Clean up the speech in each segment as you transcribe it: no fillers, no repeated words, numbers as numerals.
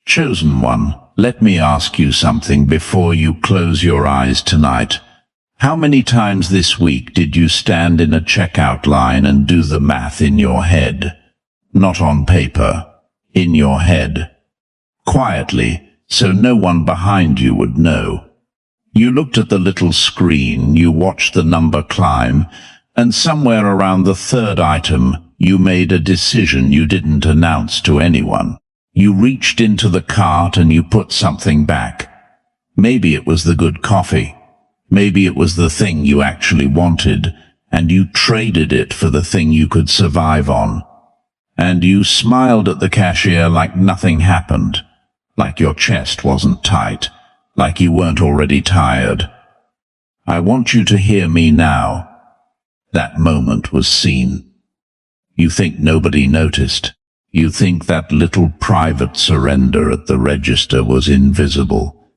Chosen one, let me ask you something before you close your eyes tonight. How many times this week did you stand in a checkout line and do the math in your head? Not on paper, in your head. Quietly, so no one behind you would know. You looked at the little screen, you watched the number climb, and somewhere around the third item, you made a decision you didn't announce to anyone. You reached into the cart and you put something back. Maybe it was the good coffee. Maybe it was the thing you actually wanted, and you traded it for the thing you could survive on. And you smiled at the cashier like nothing happened, like your chest wasn't tight, like you weren't already tired. I want you to hear me now. That moment was seen. You think nobody noticed. You think that little private surrender at the register was invisible.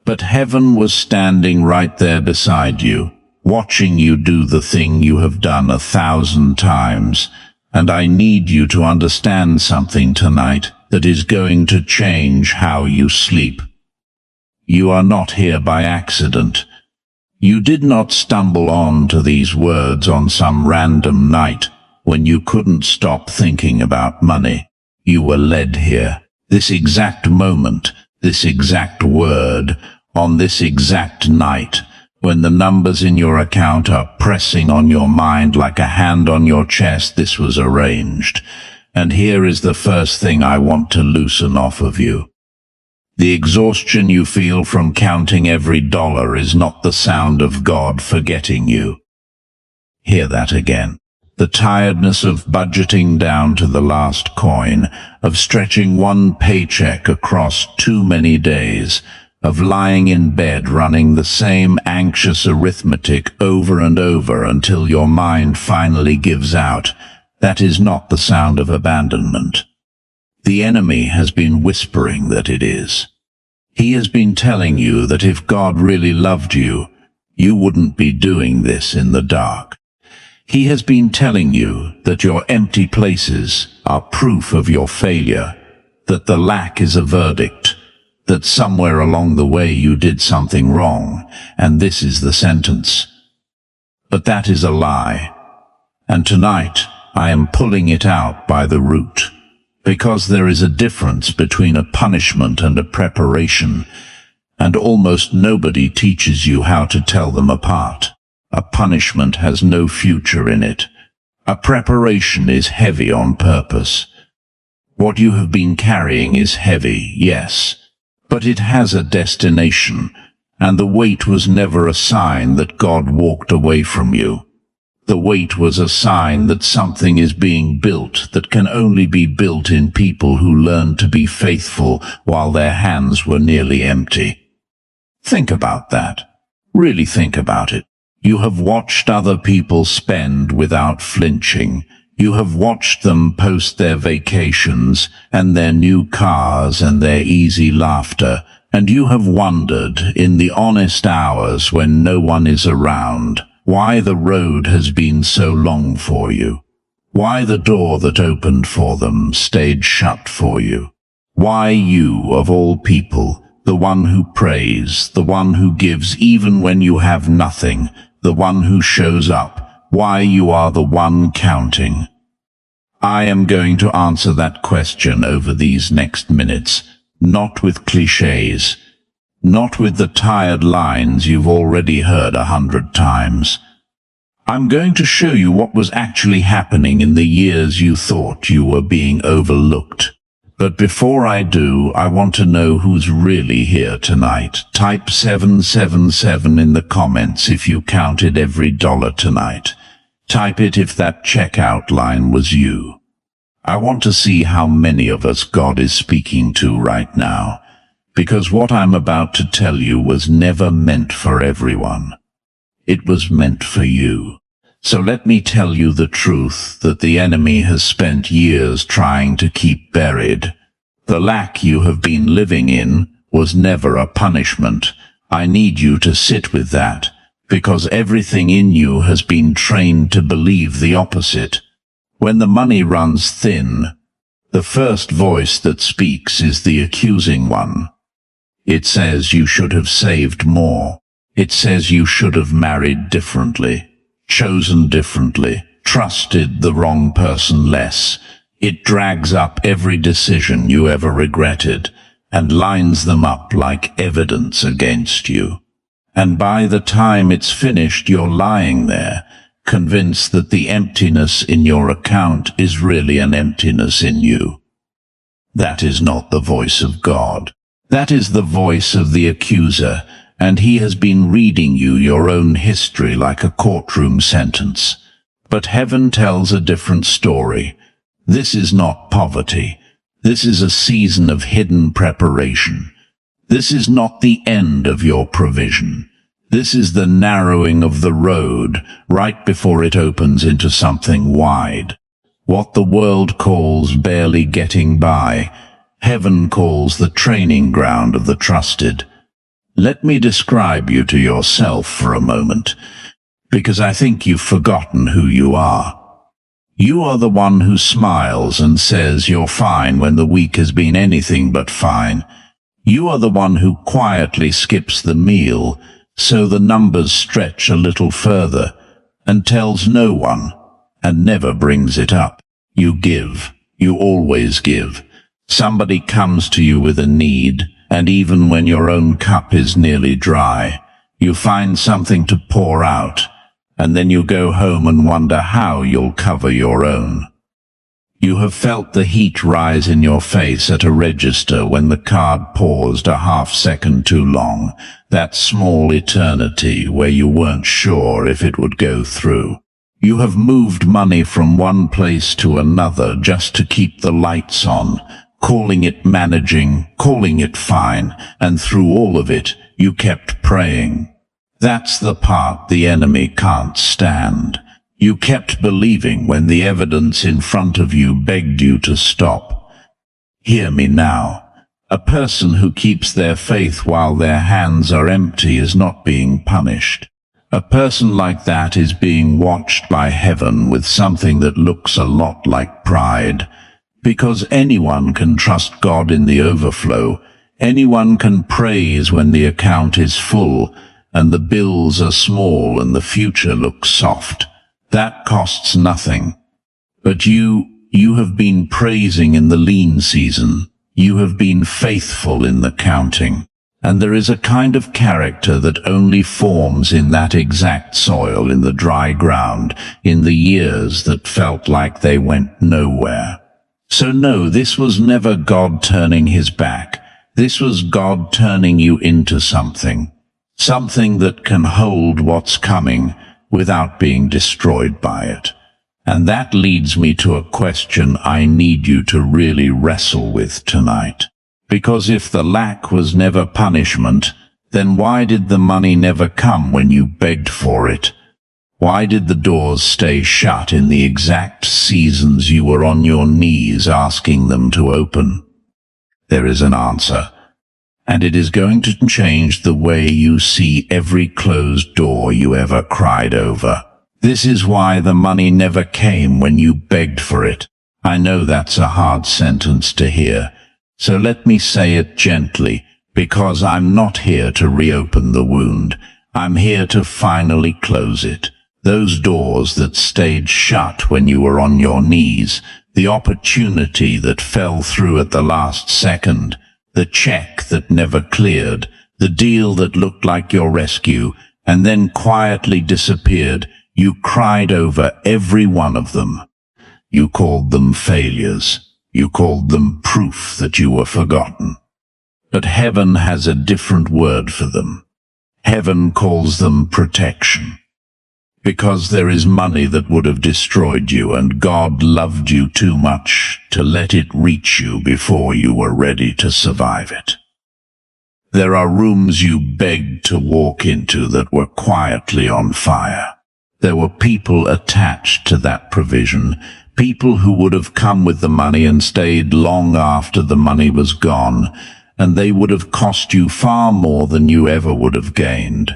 But heaven was standing right there beside you, watching you do the thing you have done 1,000 times. And I need you to understand something tonight that is going to change how you sleep. You are not here by accident. You did not stumble on to these words on some random night when you couldn't stop thinking about money. You were led here, this exact moment, this exact word, on this exact night, when the numbers in your account are pressing on your mind like a hand on your chest. This was arranged. And here is the first thing I want to loosen off of you. The exhaustion you feel from counting every dollar is not the sound of God forgetting you. Hear that again. The tiredness of budgeting down to the last coin, of stretching one paycheck across too many days, of lying in bed running the same anxious arithmetic over and over until your mind finally gives out. That is not the sound of abandonment. The enemy has been whispering that it is. He has been telling you that if God really loved you, you wouldn't be doing this in the dark. He has been telling you that your empty places are proof of your failure, that the lack is a verdict, that somewhere along the way you did something wrong, and this is the sentence. But that is a lie, and tonight I am pulling it out by the root, because there is a difference between a punishment and a preparation, and almost nobody teaches you how to tell them apart. A punishment has no future in it. A preparation is heavy on purpose. What you have been carrying is heavy, yes, but it has a destination, and the weight was never a sign that God walked away from you. The weight was a sign that something is being built that can only be built in people who learned to be faithful while their hands were nearly empty. Think about that. Really think about it. You have watched other people spend without flinching. You have watched them post their vacations and their new cars and their easy laughter, and you have wondered, in the honest hours when no one is around, why the road has been so long for you. Why the door that opened for them stayed shut for you. Why you, of all people, the one who prays, the one who gives even when you have nothing, the one who shows up, why you are the one counting. I am going to answer that question over these next minutes, not with cliches, not with the tired lines you've already heard 100 times. I'm going to show you what was actually happening in the years you thought you were being overlooked. But before I do, I want to know who's really here tonight. Type 777 in the comments if you counted every dollar tonight. Type it if that checkout line was you. I want to see how many of us God is speaking to right now, because what I'm about to tell you was never meant for everyone. It was meant for you. So let me tell you the truth that the enemy has spent years trying to keep buried. The lack you have been living in was never a punishment. I need you to sit with that, because everything in you has been trained to believe the opposite. When the money runs thin, The first voice that speaks is the accusing one. It says you should have saved more. It says you should have married differently, chosen differently, trusted the wrong person less. It drags up every decision you ever regretted and lines them up like evidence against you. And by the time it's finished, you're lying there, convinced that the emptiness in your account is really an emptiness in you. That is not the voice of God. That is the voice of the accuser, and he has been reading you your own history like a courtroom sentence. But heaven tells a different story. This is not poverty. This is a season of hidden preparation. This is not the end of your provision. This is the narrowing of the road right before it opens into something wide. What the world calls barely getting by, heaven calls the training ground of the trusted. Let me describe you to yourself for a moment, because I think you've forgotten who you are. You are the one who smiles and says you're fine when the week has been anything but fine. You are the one who quietly skips the meal so the numbers stretch a little further, and tells no one, and never brings it up. You give. You always give. Somebody comes to you with a need, and even when your own cup is nearly dry, you find something to pour out, and then you go home and wonder how you'll cover your own. You have felt the heat rise in your face at a register when the card paused a half-second too long, that small eternity where you weren't sure if it would go through. You have moved money from one place to another just to keep the lights on, calling it managing, calling it fine, and through all of it, you kept praying. That's the part the enemy can't stand. You kept believing when the evidence in front of you begged you to stop. Hear me now. A person who keeps their faith while their hands are empty is not being punished. A person like that is being watched by heaven with something that looks a lot like pride. Because anyone can trust God in the overflow. Anyone can praise when the account is full, and the bills are small and the future looks soft. That costs nothing. But you have been praising in the lean season. You have been faithful in the counting. And there is a kind of character that only forms in that exact soil, in the dry ground, in the years that felt like they went nowhere. So no, this was never God turning his back. This was God turning you into something. Something that can hold what's coming without being destroyed by it. And that leads me to a question I need you to really wrestle with tonight. Because if the lack was never punishment, then why did the money never come when you begged for it? Why did the doors stay shut in the exact seasons you were on your knees asking them to open? There is an answer. And it is going to change the way you see every closed door you ever cried over. This is why the money never came when you begged for it. I know that's a hard sentence to hear, so let me say it gently, because I'm not here to reopen the wound. I'm here to finally close it. Those doors that stayed shut when you were on your knees, the opportunity that fell through at the last second, the check that never cleared, the deal that looked like your rescue, and then quietly disappeared. You cried over every one of them. You called them failures. You called them proof that you were forgotten. But heaven has a different word for them. Heaven calls them protection. Because there is money that would have destroyed you, and God loved you too much to let it reach you before you were ready to survive it. There are rooms you begged to walk into that were quietly on fire. There were people attached to that provision, people who would have come with the money and stayed long after the money was gone, and they would have cost you far more than you ever would have gained.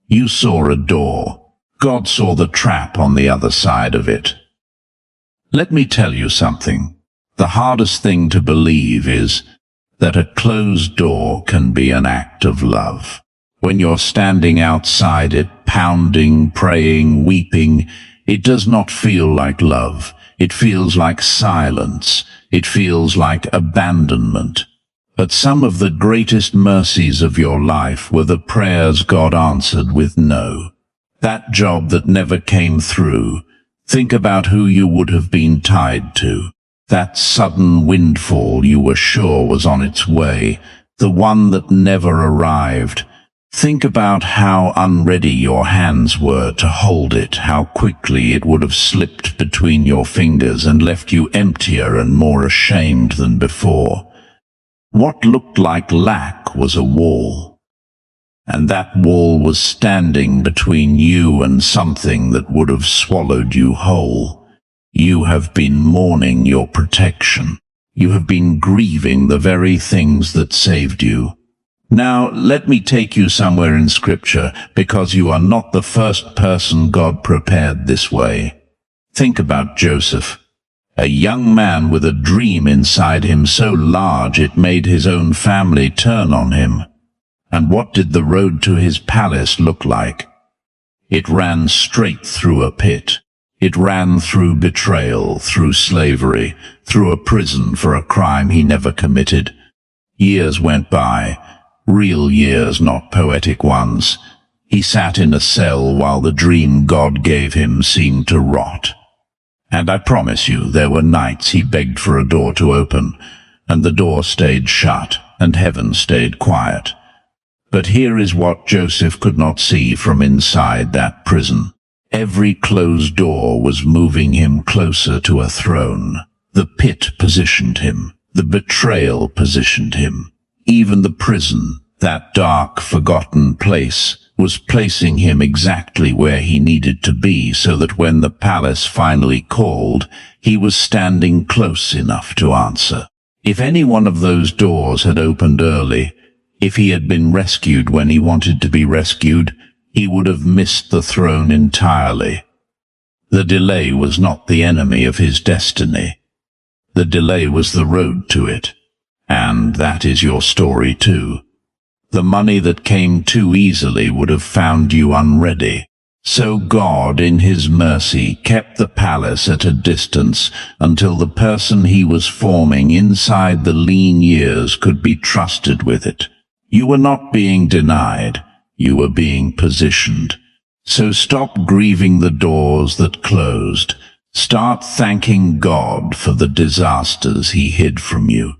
You saw a door. God saw the trap on the other side of it. Let me tell you something. The hardest thing to believe is that a closed door can be an act of love. When you're standing outside it, pounding, praying, weeping, it does not feel like love. It feels like silence. It feels like abandonment. But some of the greatest mercies of your life were the prayers God answered with no. That job that never came through. Think about who you would have been tied to. That sudden windfall you were sure was on its way. The one that never arrived. Think about how unready your hands were to hold it, how quickly it would have slipped between your fingers and left you emptier and more ashamed than before. What looked like lack was a wall, and that wall was standing between you and something that would have swallowed you whole. You have been mourning your protection. You have been grieving the very things that saved you. Now, let me take you somewhere in Scripture, because you are not the first person God prepared this way. Think about Joseph. A young man with a dream inside him so large it made his own family turn on him. And what did the road to his palace look like? It ran straight through a pit. It ran through betrayal, through slavery, through a prison for a crime he never committed. Years went by, real years, not poetic ones. He sat in a cell while the dream God gave him seemed to rot. And I promise you, there were nights he begged for a door to open, and the door stayed shut, and heaven stayed quiet. But here is what Joseph could not see from inside that prison. Every closed door was moving him closer to a throne. The pit positioned him. The betrayal positioned him. Even the prison, that dark, forgotten place, was placing him exactly where he needed to be, so that when the palace finally called, he was standing close enough to answer. If any one of those doors had opened early, if he had been rescued when he wanted to be rescued, he would have missed the throne entirely. The delay was not the enemy of his destiny. The delay was the road to it. And that is your story too. The money that came too easily would have found you unready. So God, in his mercy, kept the palace at a distance until the person he was forming inside the lean years could be trusted with it. You were not being denied. You were being positioned. So stop grieving the doors that closed. Start thanking God for the disasters he hid from you.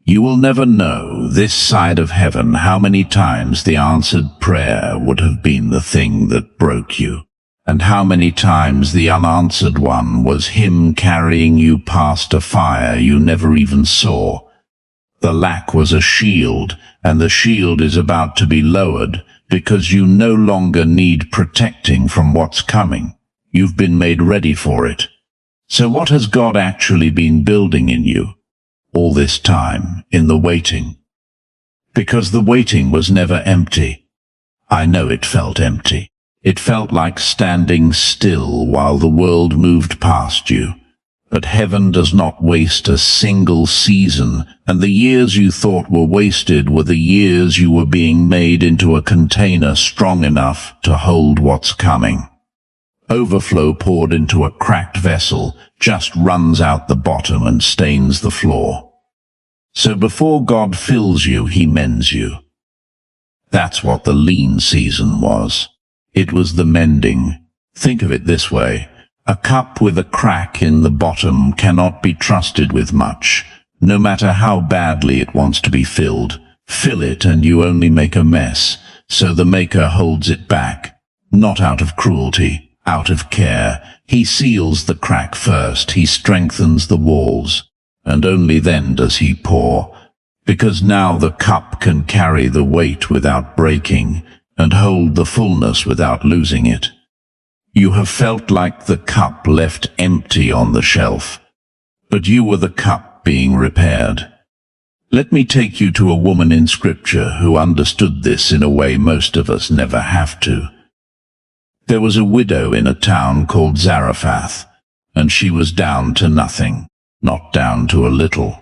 You will never know, this side of heaven, how many times the answered prayer would have been the thing that broke you, and how many times the unanswered one was him carrying you past a fire you never even saw. The lack was a shield, and the shield is about to be lowered, because you no longer need protecting from what's coming. You've been made ready for it. So what has God actually been building in you? All this time, in the waiting. Because the waiting was never empty. I know it felt empty. It felt like standing still while the world moved past you. But heaven does not waste a single season, and the years you thought were wasted were the years you were being made into a container strong enough to hold what's coming. Overflow poured into a cracked vessel just runs out the bottom and stains the floor. So before God fills you, he mends you. That's what the lean season was. It was the mending. Think of it this way. A cup with a crack in the bottom cannot be trusted with much, no matter how badly it wants to be filled. Fill it and you only make a mess, so the maker holds it back, not out of cruelty, out of care. He seals the crack first, he strengthens the walls, and only then does he pour, because now the cup can carry the weight without breaking, and hold the fullness without losing it. You have felt like the cup left empty on the shelf, but you were the cup being repaired. Let me take you to a woman in Scripture who understood this in a way most of us never have to. There was a widow in a town called Zarephath, and she was down to nothing. Not down to a little,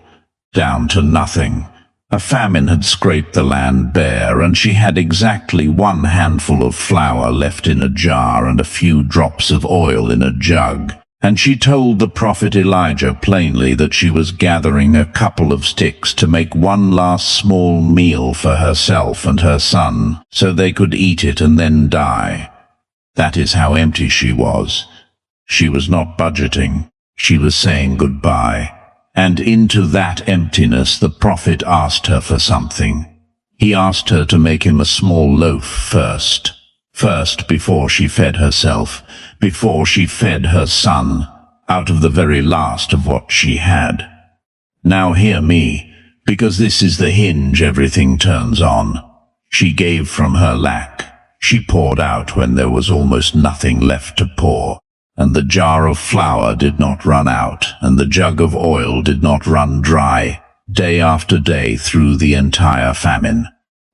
down to nothing. A famine had scraped the land bare, and she had exactly one handful of flour left in a jar and a few drops of oil in a jug. And she told the prophet Elijah plainly that she was gathering a couple of sticks to make one last small meal for herself and her son, so they could eat it and then die. That is how empty she was. She was not budgeting. She was saying goodbye. And into that emptiness the prophet asked her for something. He asked her to make him a small loaf first. First, before she fed herself, before she fed her son, out of the very last of what she had. Now hear me, because this is the hinge everything turns on. She gave from her lack. She poured out when there was almost nothing left to pour. And the jar of flour did not run out, and the jug of oil did not run dry, day after day through the entire famine.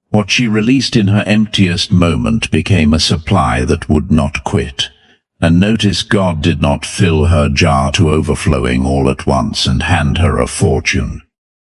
What she released in her emptiest moment became a supply that would not quit. And notice God did not fill her jar to overflowing all at once and hand her a fortune.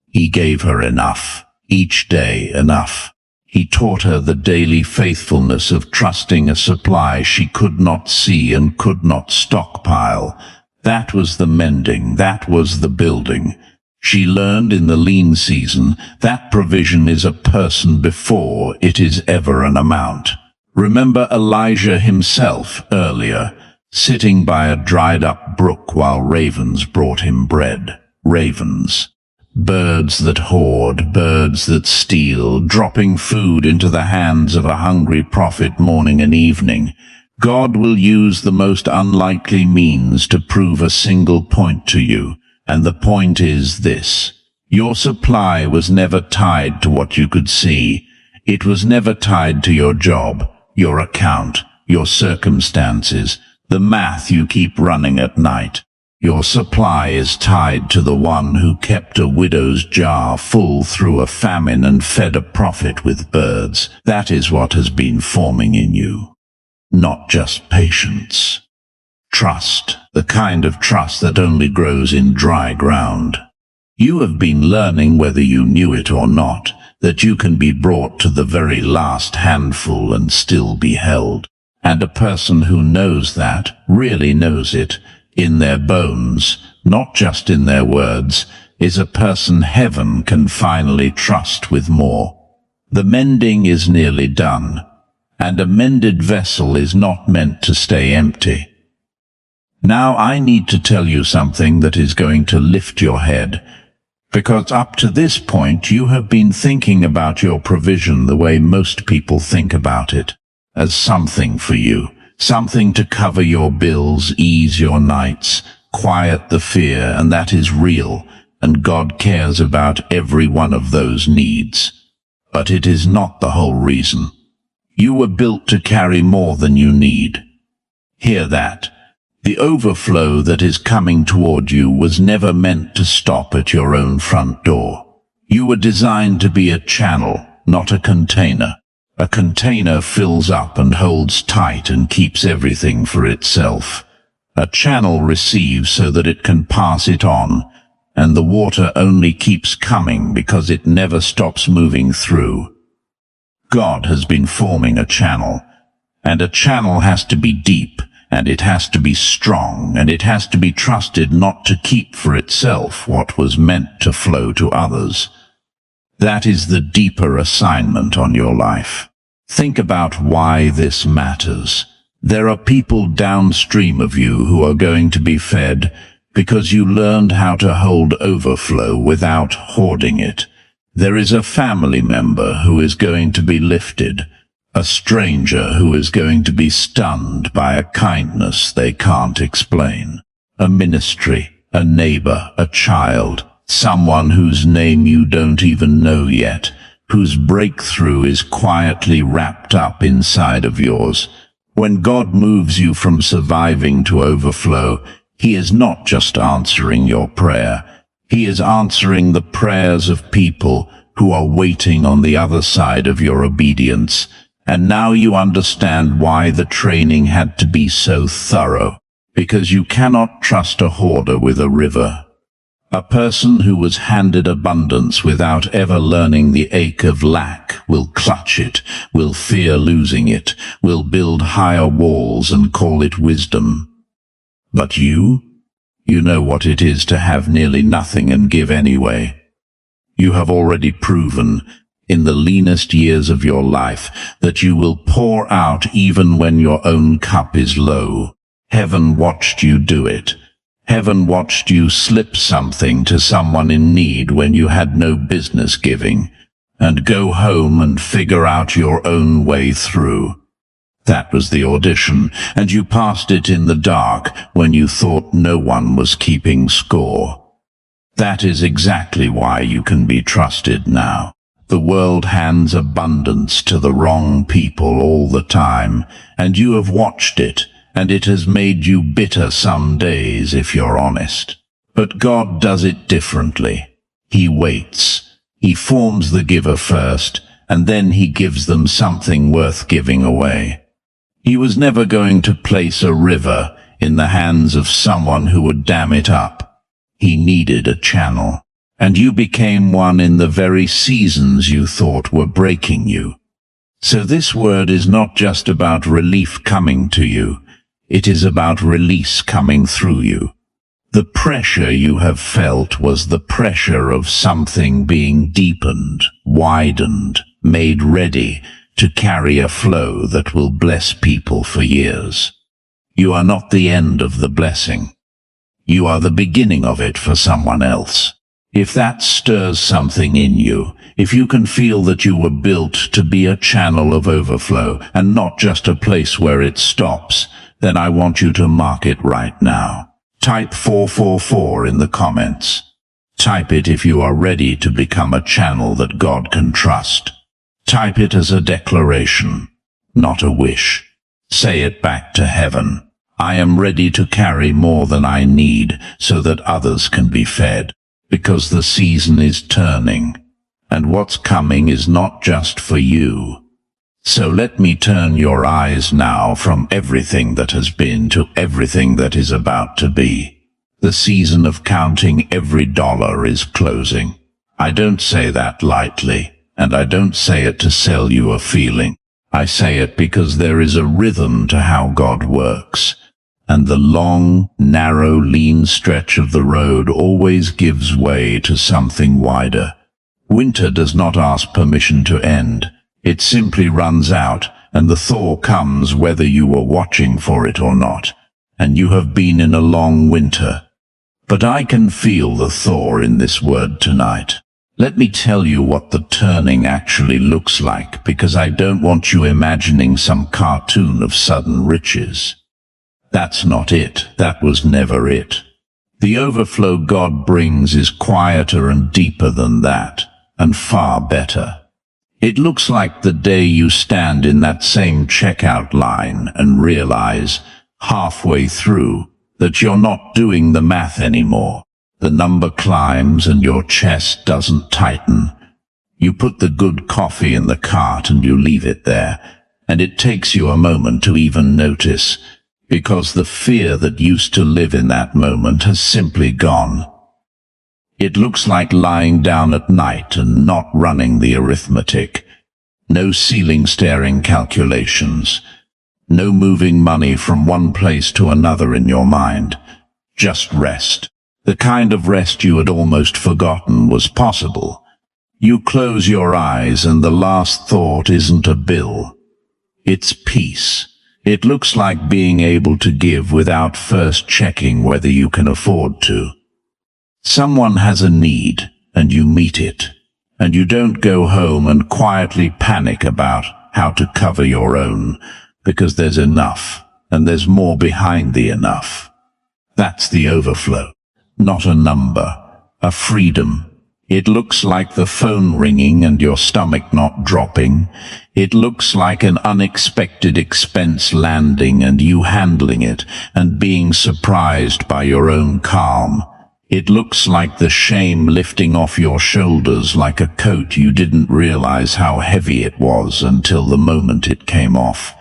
He gave her enough, each day enough. He taught her the daily faithfulness of trusting a supply she could not see and could not stockpile. That was the mending, that was the building. She learned in the lean season that provision is a person before it is ever an amount. Remember Elijah himself earlier, sitting by a dried-up brook while ravens brought him bread. Ravens. Birds that hoard, birds that steal, dropping food into the hands of a hungry prophet morning and evening. God will use the most unlikely means to prove a single point to you. And the point is this: your supply was never tied to what you could see. It was never tied to your job, your account, your circumstances, the math you keep running at night. Your supply is tied to the one who kept a widow's jar full through a famine and fed a prophet with birds. That is what has been forming in you. Not just patience. Trust, the kind of trust that only grows in dry ground. You have been learning, whether you knew it or not, that you can be brought to the very last handful and still be held. And a person who knows that, really knows it, in their bones, not just in their words, is a person heaven can finally trust with more. The mending is nearly done, and a mended vessel is not meant to stay empty. Now I need to tell you something that is going to lift your head, because up to this point you have been thinking about your provision the way most people think about it, as something for you, something to cover your bills, ease your nights, quiet the fear, and that is real, and God cares about every one of those needs. But it is not the whole reason. You were built to carry more than you need. Hear that. The overflow that is coming toward you was never meant to stop at your own front door. You were designed to be a channel, not a container. A container fills up and holds tight and keeps everything for itself. A channel receives so that it can pass it on, and the water only keeps coming because it never stops moving through. God has been forming a channel, and a channel has to be deep, and it has to be strong, and it has to be trusted not to keep for itself what was meant to flow to others. That is the deeper assignment on your life. Think about why this matters. There are people downstream of you who are going to be fed because you learned how to hold overflow without hoarding it. There is a family member who is going to be lifted, a stranger who is going to be stunned by a kindness they can't explain, a ministry, a neighbor, a child, someone whose name you don't even know yet, whose breakthrough is quietly wrapped up inside of yours. When God moves you from surviving to overflow, He is not just answering your prayer. He is answering the prayers of people who are waiting on the other side of your obedience. And now you understand why the training had to be so thorough, because you cannot trust a hoarder with a river. A person who was handed abundance without ever learning the ache of lack will clutch it, will fear losing it, will build higher walls and call it wisdom. But you know what it is to have nearly nothing and give anyway. You have already proven, in the leanest years of your life, that you will pour out even when your own cup is low. Heaven watched you do it. Heaven watched you slip something to someone in need when you had no business giving, and go home and figure out your own way through. That was the audition, and you passed it in the dark when you thought no one was keeping score. That is exactly why you can be trusted now. The world hands abundance to the wrong people all the time, and you have watched it, and it has made you bitter some days if you're honest. But God does it differently. He waits. He forms the giver first, and then he gives them something worth giving away. He was never going to place a river in the hands of someone who would dam it up. He needed a channel, and you became one in the very seasons you thought were breaking you. So this word is not just about relief coming to you. It is about release coming through you. The pressure you have felt was the pressure of something being deepened, widened, made ready to carry a flow that will bless people for years. You are not the end of the blessing. You are the beginning of it for someone else. If that stirs something in you, if you can feel that you were built to be a channel of overflow and not just a place where it stops, then I want you to mark it right now. Type 444 in the comments. Type it if you are ready to become a channel that God can trust. Type it as a declaration, not a wish. Say it back to heaven. I am ready to carry more than I need so that others can be fed, because the season is turning, and what's coming is not just for you. So let me turn your eyes now from everything that has been to everything that is about to be. The season of counting every dollar is closing. I don't say that lightly, and I don't say it to sell you a feeling. I say it because there is a rhythm to how God works, and the long, narrow, lean stretch of the road always gives way to something wider. Winter does not ask permission to end. It simply runs out, and the thaw comes whether you were watching for it or not, and you have been in a long winter. But I can feel the thaw in this word tonight. Let me tell you what the turning actually looks like, because I don't want you imagining some cartoon of sudden riches. That's not it. That was never it. The overflow God brings is quieter and deeper than that, and far better. It looks like the day you stand in that same checkout line and realize, halfway through, that you're not doing the math anymore. The number climbs and your chest doesn't tighten. You put the good coffee in the cart and you leave it there, and it takes you a moment to even notice, because the fear that used to live in that moment has simply gone. It looks like lying down at night and not running the arithmetic. No ceiling-staring calculations. No moving money from one place to another in your mind. Just rest. The kind of rest you had almost forgotten was possible. You close your eyes and the last thought isn't a bill. It's peace. It looks like being able to give without first checking whether you can afford to. Someone has a need, and you meet it, and you don't go home and quietly panic about how to cover your own, because there's enough, and there's more behind the enough. That's the overflow, not a number, a freedom. It looks like the phone ringing and your stomach not dropping. It looks like an unexpected expense landing and you handling it and being surprised by your own calm. It looks like the shame lifting off your shoulders like a coat you didn't realize how heavy it was until the moment it came off.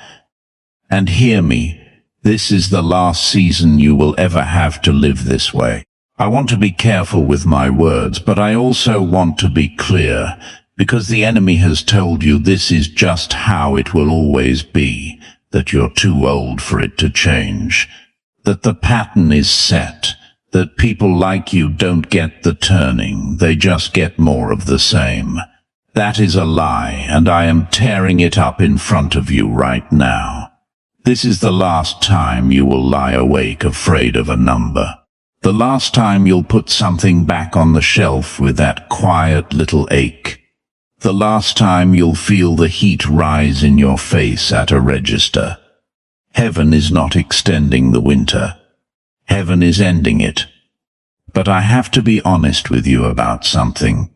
And hear me, this is the last season you will ever have to live this way. I want to be careful with my words, but I also want to be clear, because the enemy has told you this is just how it will always be, that you're too old for it to change, that the pattern is set, that people like you don't get the turning, they just get more of the same. That is a lie, and I am tearing it up in front of you right now. This is the last time you will lie awake afraid of a number. The last time you'll put something back on the shelf with that quiet little ache. The last time you'll feel the heat rise in your face at a register. Heaven is not extending the winter. Heaven is ending it. But I have to be honest with you about something,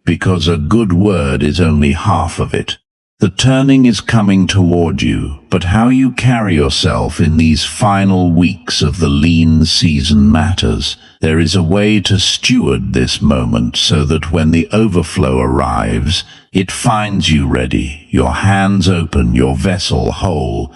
because a good word is only half of it. The turning is coming toward you, but how you carry yourself in these final weeks of the lean season matters. There is a way to steward this moment so that when the overflow arrives, it finds you ready, your hands open, your vessel whole.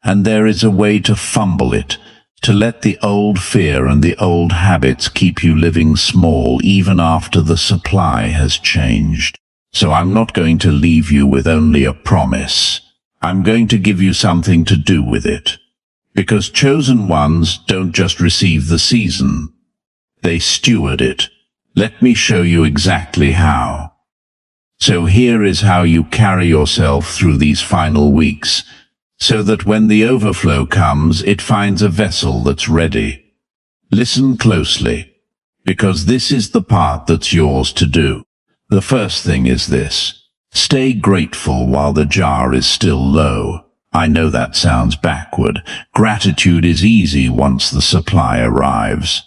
And there is a way to fumble it, to let the old fear and the old habits keep you living small even after the supply has changed. So I'm not going to leave you with only a promise. I'm going to give you something to do with it. Because chosen ones don't just receive the season. They steward it. Let me show you exactly how. So here is how you carry yourself through these final weeks, so that when the overflow comes, it finds a vessel that's ready. Listen closely, because this is the part that's yours to do. The first thing is this. Stay grateful while the jar is still low. I know that sounds backward. Gratitude is easy once the supply arrives.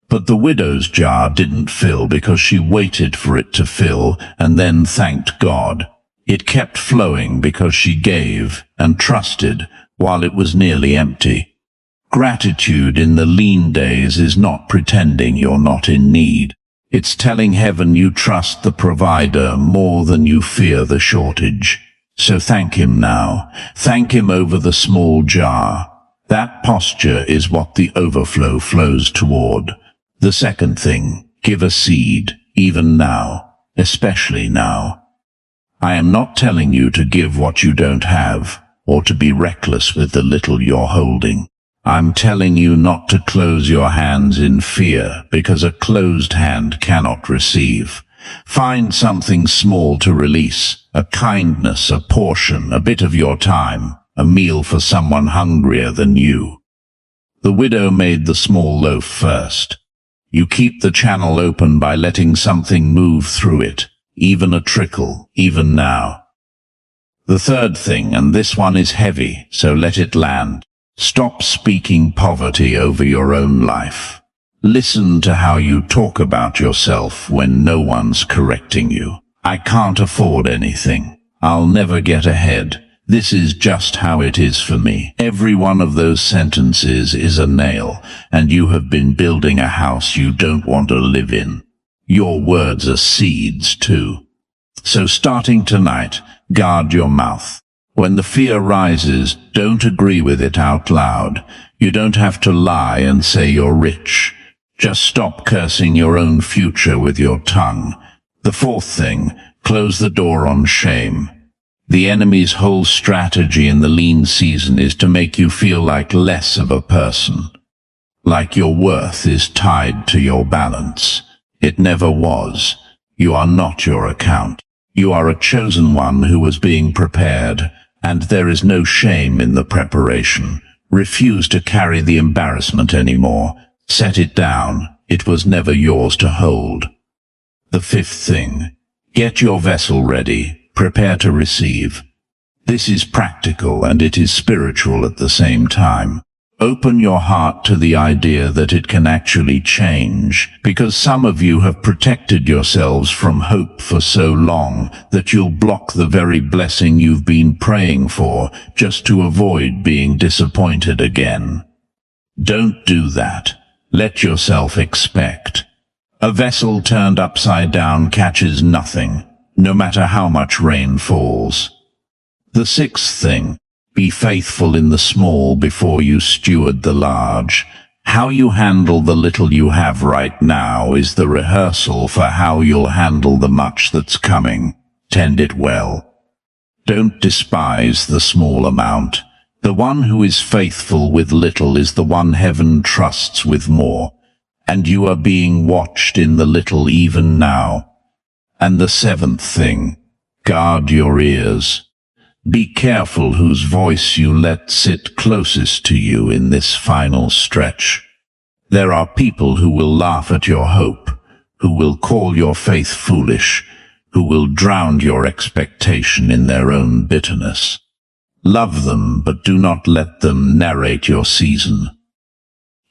But the widow's jar didn't fill because she waited for it to fill and then thanked God. It kept flowing because she gave and trusted while it was nearly empty. Gratitude in the lean days is not pretending you're not in need. It's telling heaven you trust the provider more than you fear the shortage. So thank him now. Thank him over the small jar. That posture is what the overflow flows toward. The second thing, give a seed, even now, especially now. I am not telling you to give what you don't have, or to be reckless with the little you're holding. I'm telling you not to close your hands in fear, because a closed hand cannot receive. Find something small to release, a kindness, a portion, a bit of your time, a meal for someone hungrier than you. The widow made the small loaf first. You keep the channel open by letting something move through it, even a trickle, even now. The third thing, and this one is heavy, so let it land. Stop speaking poverty over your own life. Listen to how you talk about yourself when no one's correcting you. I can't afford anything. I'll never get ahead. This is just how it is for me. Every one of those sentences is a nail, and you have been building a house you don't want to live in. Your words are seeds too. So starting tonight, guard your mouth. When the fear rises, don't agree with it out loud. You don't have to lie and say you're rich. Just stop cursing your own future with your tongue. The fourth thing, close the door on shame. The enemy's whole strategy in the lean season is to make you feel like less of a person. Like your worth is tied to your balance. It never was. You are not your account. You are a chosen one who was being prepared. And there is no shame in the preparation. Refuse to carry the embarrassment anymore. Set it down. It was never yours to hold. The fifth thing, get your vessel ready. Prepare to receive. This is practical and it is spiritual at the same time. Open your heart to the idea that it can actually change, because some of you have protected yourselves from hope for so long that you'll block the very blessing you've been praying for just to avoid being disappointed again. Don't do that. Let yourself expect. A vessel turned upside down catches nothing, no matter how much rain falls. The sixth thing, be faithful in the small before you steward the large. How you handle the little you have right now is the rehearsal for how you'll handle the much that's coming. Tend it well. Don't despise the small amount. The one who is faithful with little is the one heaven trusts with more. And you are being watched in the little even now. And the seventh thing, guard your ears. Be careful whose voice you let sit closest to you in this final stretch. There are people who will laugh at your hope, who will call your faith foolish, who will drown your expectation in their own bitterness. Love them, but do not let them narrate your season.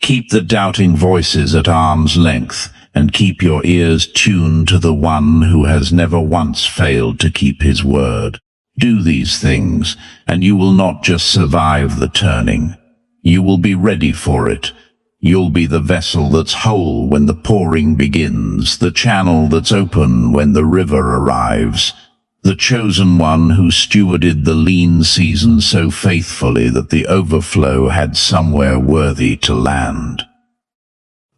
Keep the doubting voices at arm's length, and keep your ears tuned to the one who has never once failed to keep his word. Do these things, and you will not just survive the turning. You will be ready for it. You'll be the vessel that's whole when the pouring begins, the channel that's open when the river arrives, the chosen one who stewarded the lean season so faithfully that the overflow had somewhere worthy to land.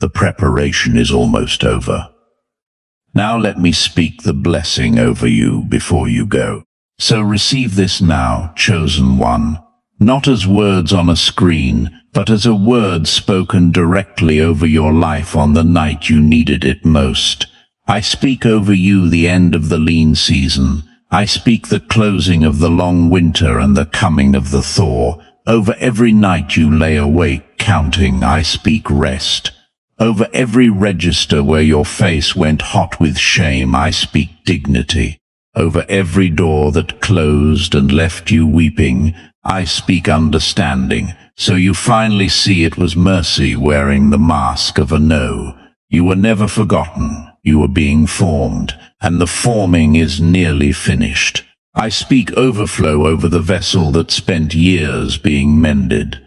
The preparation is almost over. Now let me speak the blessing over you before you go. So receive this now, chosen one, not as words on a screen, but as a word spoken directly over your life on the night you needed it most. I speak over you the end of the lean season. I speak the closing of the long winter and the coming of the thaw. Over every night you lay awake counting, I speak rest. Over every register where your face went hot with shame, I speak dignity. Over every door that closed and left you weeping, I speak understanding, so you finally see it was mercy wearing the mask of a no. You were never forgotten, you were being formed, and the forming is nearly finished. I speak overflow over the vessel that spent years being mended.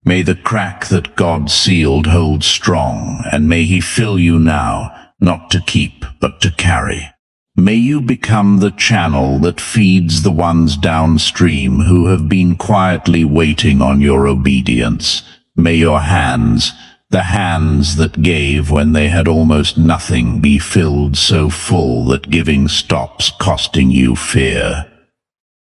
May the crack that God sealed hold strong, and may he fill you now, not to keep, but to carry. May you become the channel that feeds the ones downstream who have been quietly waiting on your obedience. May your hands, the hands that gave when they had almost nothing, be filled so full that giving stops costing you fear.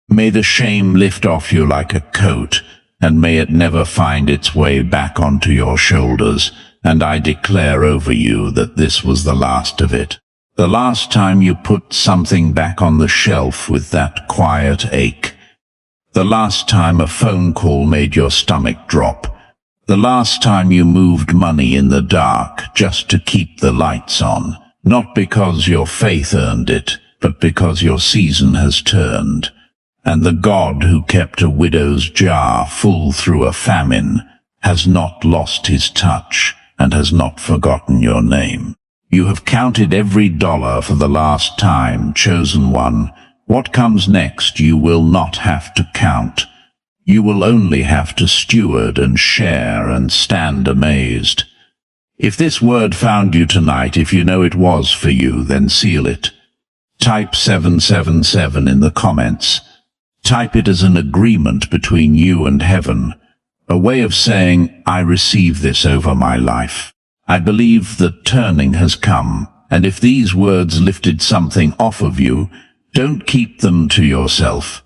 May the shame lift off you like a coat, and may it never find its way back onto your shoulders, and I declare over you that this was the last of it. The last time you put something back on the shelf with that quiet ache. The last time a phone call made your stomach drop. The last time you moved money in the dark just to keep the lights on. Not because your faith earned it, but because your season has turned. And the God who kept a widow's jar full through a famine has not lost his touch and has not forgotten your name. You have counted every dollar for the last time, chosen one. What comes next you will not have to count. You will only have to steward and share and stand amazed. If this word found you tonight, if you know it was for you, then seal it. Type 777 in the comments. Type it as an agreement between you and heaven, a way of saying, I receive this over my life. I believe that turning has come, and if these words lifted something off of you, don't keep them to yourself.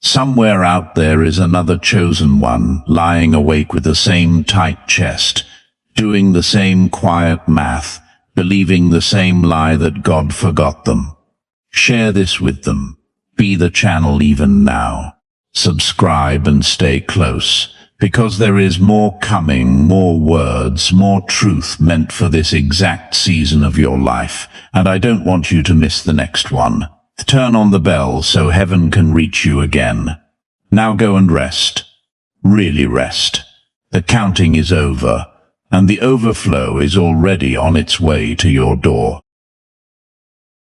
Somewhere out there is another chosen one, lying awake with the same tight chest, doing the same quiet math, believing the same lie that God forgot them. Share this with them. Be the channel even now. Subscribe and stay close, because there is more coming, more words, more truth meant for this exact season of your life, and I don't want you to miss the next one. Turn on the bell so heaven can reach you again. Now go and rest. Really rest. The counting is over, and the overflow is already on its way to your door.